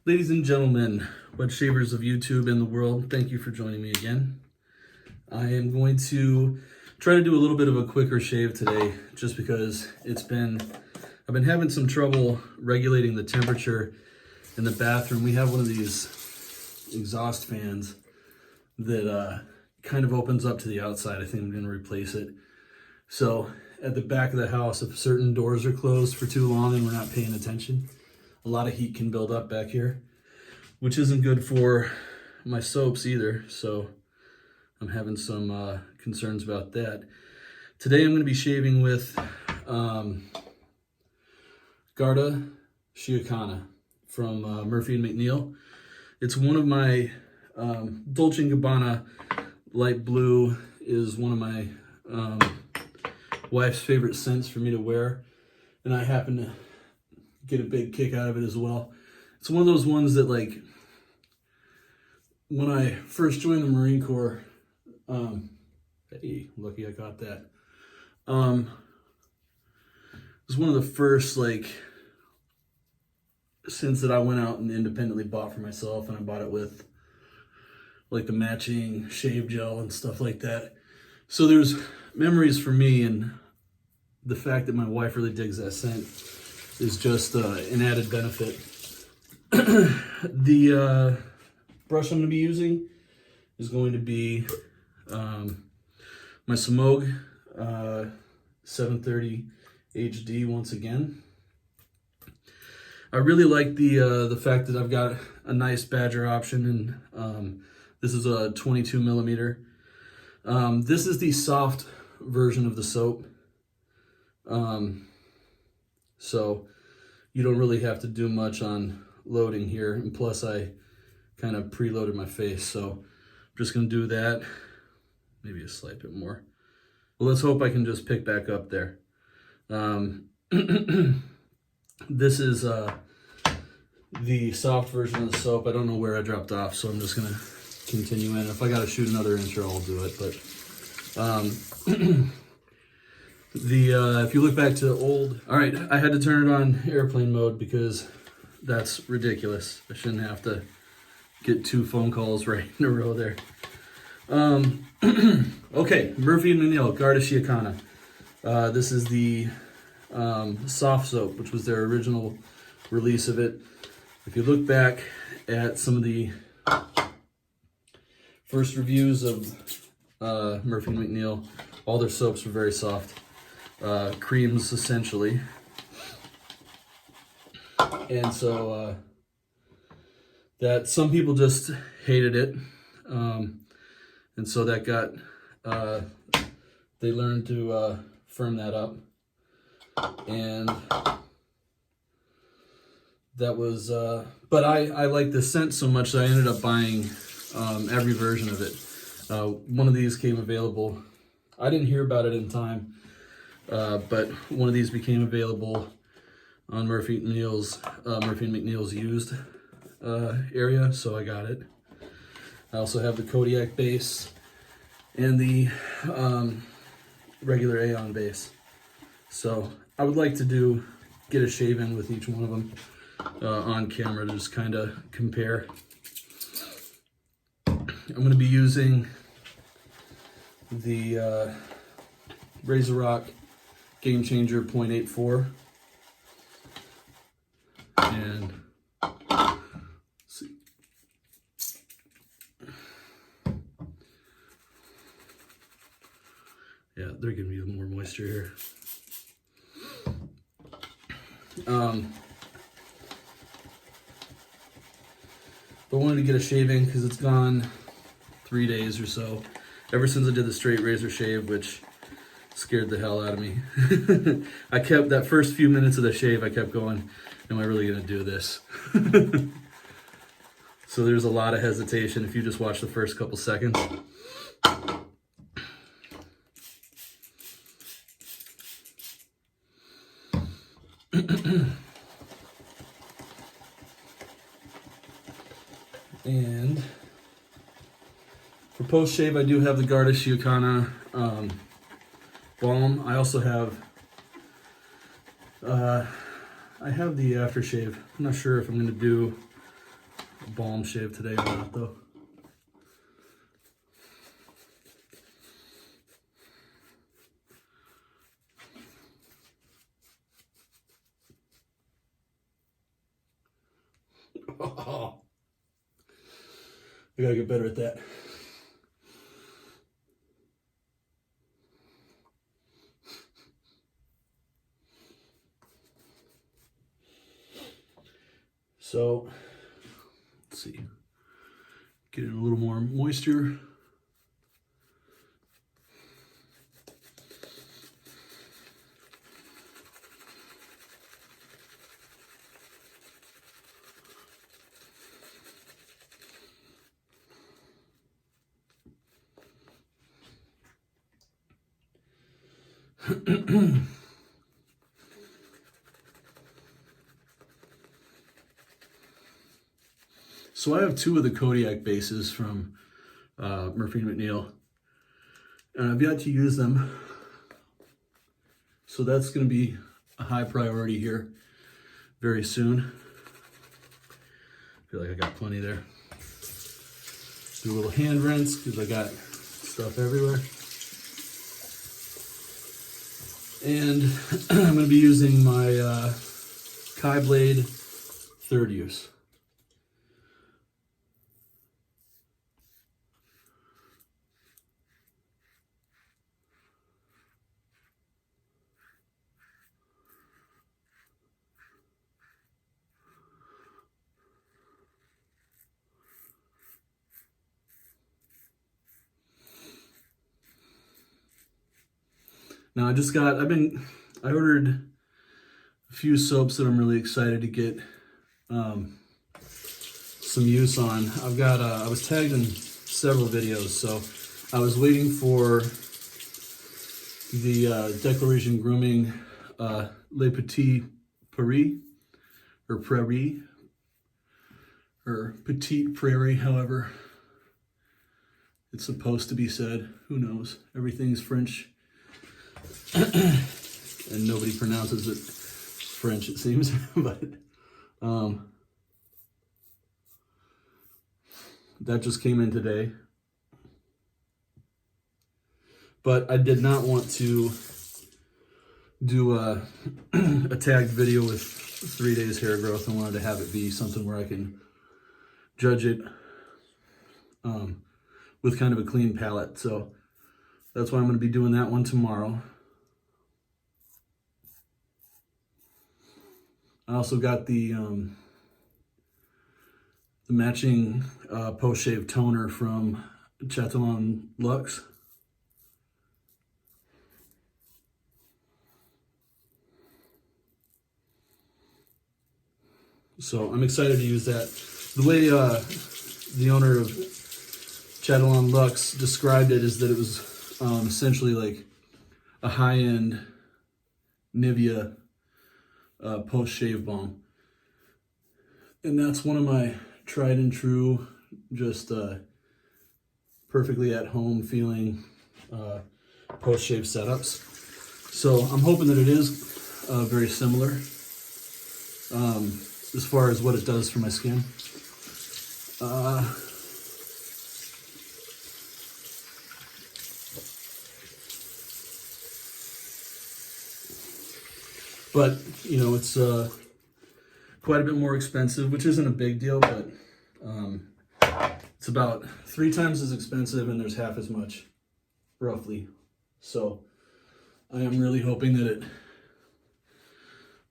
Ladies and gentlemen, wet shavers of YouTube and the world, thank you for joining me again. I am going to try to do a little bit of a quicker shave today just because I've been having some trouble regulating the temperature in the bathroom. We have one of these exhaust fans that kind of opens up to the outside. I think I'm going to replace it. So at the back of the house, if certain doors are closed for too long and we're not paying attention, a lot of heat can build up back here, which isn't good for my soaps either. So I'm having some concerns about that. Today I'm going to be shaving with Garda Siochana from Murphy & McNeil. It's one of my Dolce & Gabbana light blue is one of my wife's favorite scents for me to wear, and I happen to get a big kick out of it as well. It's one of those ones that, like, when I first joined the Marine Corps, hey, lucky I got that. It was one of the first, like, scents that I went out and independently bought for myself, and I bought it with, like, the matching shave gel and stuff like that. So there's memories for me, and the fact that my wife really digs that scent is just an added benefit. The brush I'm going to be using is going to be my Semogue 730HD once again. I really like the fact that I've got a nice badger option, and this is a 22 millimeter. This is the soft version of the soap. So you don't really have to do much on loading here. And plus I kind of preloaded my face. So I'm just going to do that. Maybe a slight bit more. Well, let's hope I can just pick back up there. This is the soft version of the soap. I don't know where I dropped off, so I'm just going to continue in. If I got to shoot another intro, I'll do it. But if you look back to old, all right, I had to turn it on airplane mode because that's ridiculous. I shouldn't have to get 2 phone calls right in a row there. Okay, Murphy & McNeil Garda Siochana. This is the soft soap, which was their original release of it. If you look back at some of the first reviews of Murphy & McNeil, all their soaps were very soft. Creams, essentially. And so that some people just hated it. And so that got, they learned to firm that up. And that was, but I like the scent so much that I ended up buying every version of it. One of these came available. I didn't hear about it in time, but one of these became available on Murphy & McNeil's used area, so I got it. I also have the Kodiak base and the regular Aeon base. So I would like to get a shave in with each one of them on camera to just kind of compare. I'm going to be using the Razorock Gamechanger 0.84, and let's see. Yeah, they're giving me more moisture here. But I wanted to get a shaving because it's gone 3 days or so. Ever since I did the straight razor shave, which scared the hell out of me. I kept, that first few minutes of the shave, I kept going, am I really going to do this? So there's a lot of hesitation if you just watch the first couple seconds. And for post shave, I do have the Garda Siochana balm. I also have I have the aftershave. I'm not sure if I'm going to do balm shave today or not, though. Oh, I gotta get better at that. So, let's see, get in a little more moisture. So I have two of the Kodiak bases from Murphy & McNeil, and I've yet to use them. So that's going to be a high priority here very soon. I feel like I got plenty there. Do a little hand rinse because I got stuff everywhere. And I'm going to be using my Kai Blade third use. Now I ordered a few soaps that I'm really excited to get some use on. I was tagged in several videos, so I was waiting for the Declaration Grooming Le Petit Prairie, or Prairie, or Petite Prairie, however it's supposed to be said. Who knows? Everything's French. And nobody pronounces it French, it seems. But that just came in today. But I did not want to do a tagged video with 3 days hair growth. I wanted to have it be something where I can judge it with kind of a clean palette. So that's why I'm going to be doing that one tomorrow. I also got the matching post-shave toner from Chatillon Luxe. So I'm excited to use that. The way the owner of Chatillon Luxe described it is that it was essentially like a high-end Nivea post-shave balm. And that's one of my tried and true, just perfectly at home feeling post-shave setups. So I'm hoping that it is very similar as far as what it does for my skin. But, you know, it's quite a bit more expensive, which isn't a big deal, but it's about 3 times as expensive and there's half as much, roughly. So I am really hoping that it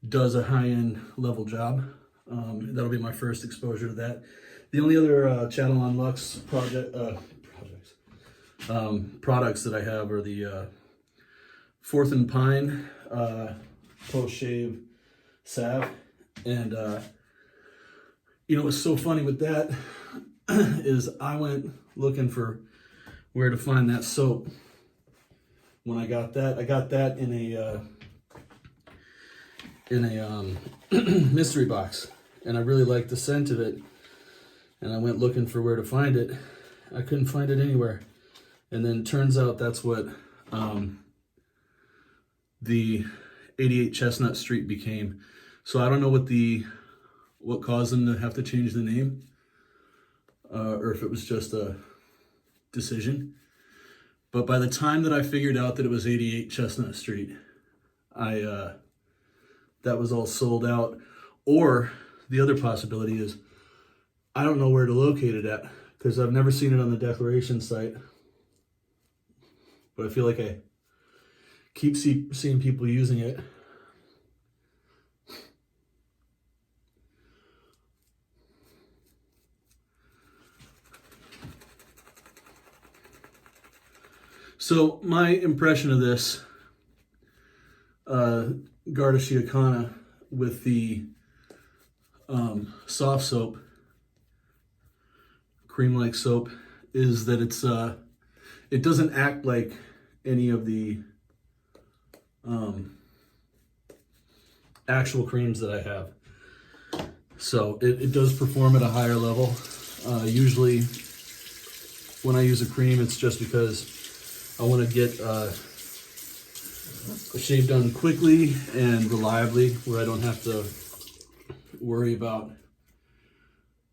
does a high-end level job. That'll be my first exposure to that. The only other Chatillon Luxe products that I have are the Fourth and Pine post-shave salve. And you know what's so funny with that is I went looking for where to find that soap. When I got that in a mystery box, and I really liked the scent of it, and I went looking for where to find it. I couldn't find it anywhere, and then it turns out that's what the 88 Chestnut Street became. So I don't know what caused them to have to change the name, or if it was just a decision. But by the time that I figured out that it was 88 Chestnut Street, that was all sold out. Or the other possibility is I don't know where to locate it at, because I've never seen it on the declaration site. But I feel like I keep seeing people using it. So my impression of this Garda Siochana with the soft soap, cream-like soap, is that it doesn't act like any of the actual creams that I have. So it does perform at a higher level. Usually when I use a cream, it's just because I want to get a shave done quickly and reliably, where I don't have to worry about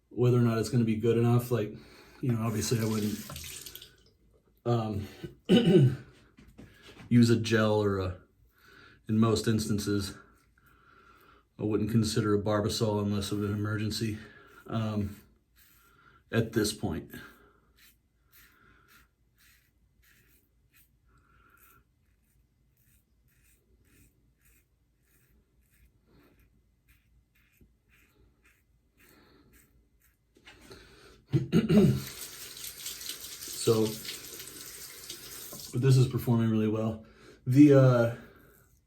whether or not it's going to be good enough. Like, you know, obviously I wouldn't use a gel, or in most instances, I wouldn't consider a Barbasol unless of an emergency at this point. So, but this is performing really well. The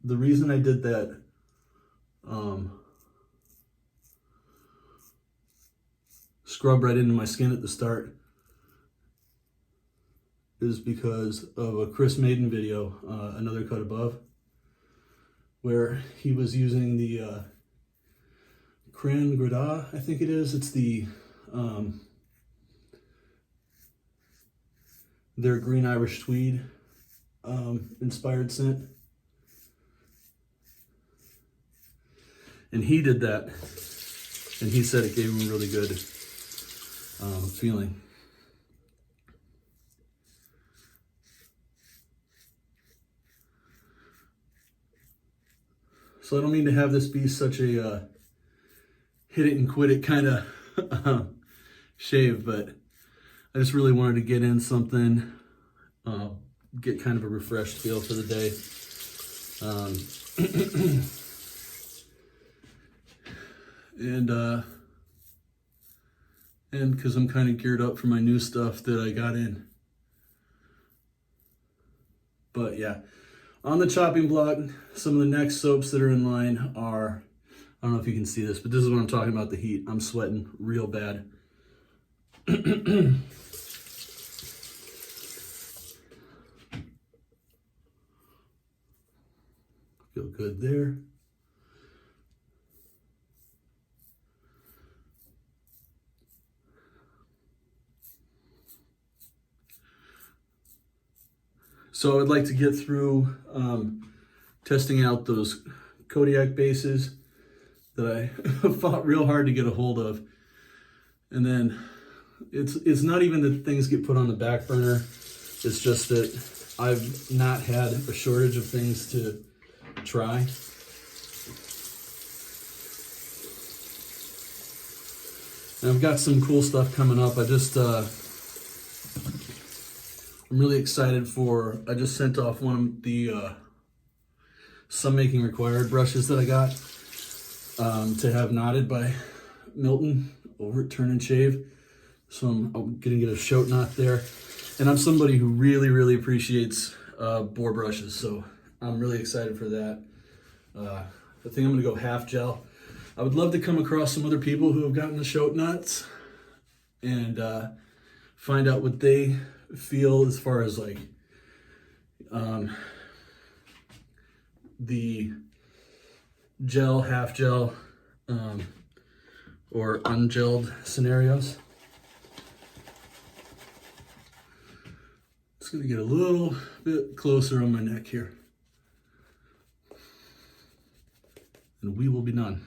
reason I did that scrub right into my skin at the start is because of a Chris Maiden video, Another Cut Above, where he was using the McNeil Garda, I think it is. It's the their Green Irish Tweed inspired scent. And he did that, and he said it gave him a really good feeling. So I don't mean to have this be such a hit it and quit it kind of shave, but I just really wanted to get in something, get kind of a refreshed feel for the day. And because I'm kind of geared up for my new stuff that I got in. But yeah, on the chopping block, some of the next soaps that are in line are, I don't know if you can see this, but this is what I'm talking about, the heat. I'm sweating real bad. Feel good there. So I'd like to get through testing out those Kodiak bases that I fought real hard to get a hold of. And then it's not even that things get put on the back burner. It's just that I've not had a shortage of things to try. And I've got some cool stuff coming up. I'm really excited for, I just sent off one of the Sun Making Required brushes that I got to have knotted by Milton over at Turn and Shave. So I'm gonna get a shoat knot there. And I'm somebody who really, really appreciates boar brushes, so I'm really excited for that. I think I'm gonna go half gel. I would love to come across some other people who have gotten the shoat knots and find out what they feel as far as like the gel, half gel, or ungelled scenarios. Just gonna get a little bit closer on my neck here, and we will be done.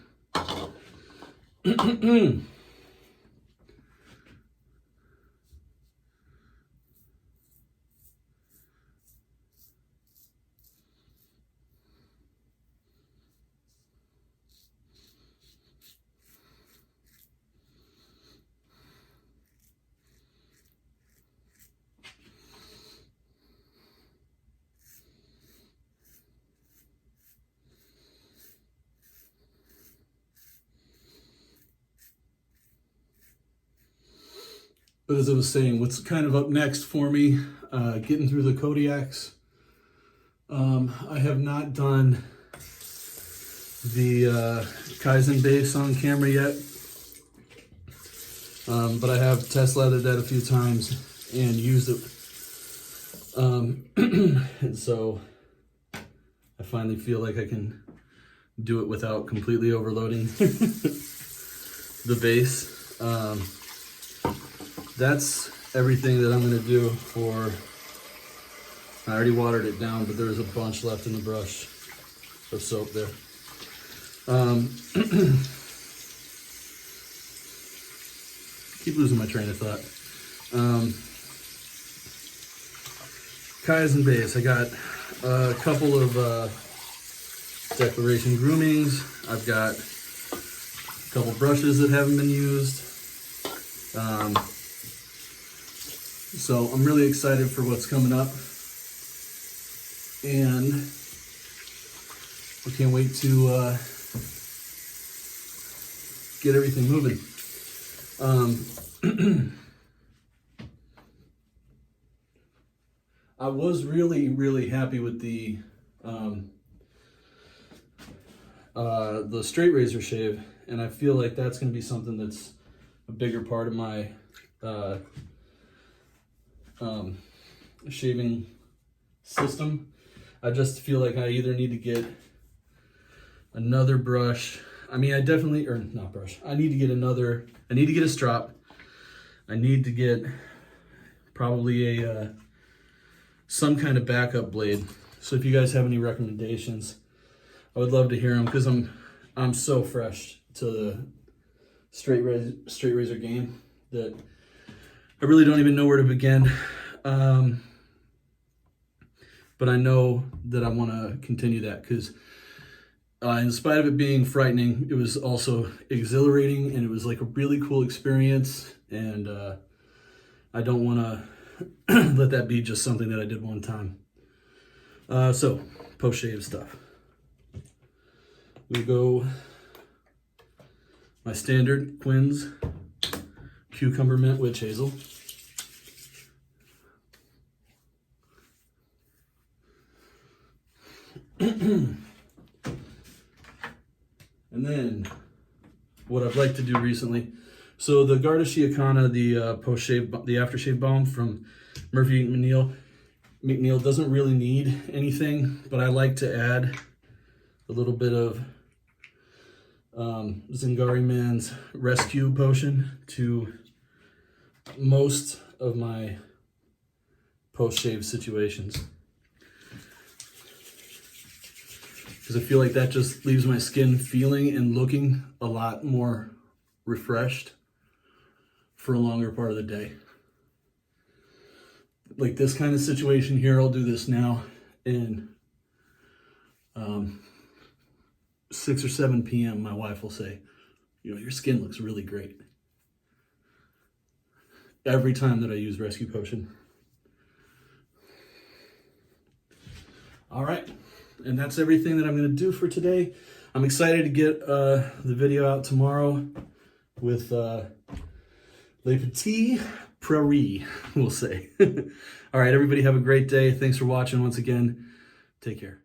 But as I was saying, what's kind of up next for me, getting through the Kodiaks. I have not done the Kaizen base on camera yet, but I have test leathered that a few times and used it. And so I finally feel like I can do it without completely overloading the base. That's everything that I'm going to do for, I already watered it down, but there's a bunch left in the brush of soap there. Keep losing my train of thought. Kaizen base, I got a couple of Declaration groomings. I've got a couple brushes that haven't been used. So I'm really excited for what's coming up. And I can't wait to get everything moving. I was really happy with the straight razor shave, and I feel like that's going to be something that's a bigger part of my shaving system. I just feel like I either need to get another brush. I mean, I definitely, or not brush. I need to get a strop. I need to get probably a some kind of backup blade. So if you guys have any recommendations, I would love to hear them, because I'm so fresh to the straight razor game that I really don't even know where to begin. But I know that I want to continue that, because in spite of it being frightening, it was also exhilarating, and it was like a really cool experience. And I don't want to let that be just something that I did one time. So post-shave stuff. We go my standard Quinn's Cucumber Mint Witch Hazel. And then what I've liked to do recently, so the Garda Siochana, the post-shave, the aftershave balm from Murphy McNeil doesn't really need anything, but I like to add a little bit of Zingari Man's Rescue Potion to most of my post-shave situations, because I feel like that just leaves my skin feeling and looking a lot more refreshed for a longer part of the day. Like this kind of situation here, I'll do this now, and 6 or 7 p.m. my wife will say, you know, your skin looks really great. Every time that I use Rescue Potion. All right, and that's everything that I'm going to do for today. I'm excited to get the video out tomorrow with Le Petit Prairie, we'll say. All right, everybody have a great day. Thanks for watching once again. Take care.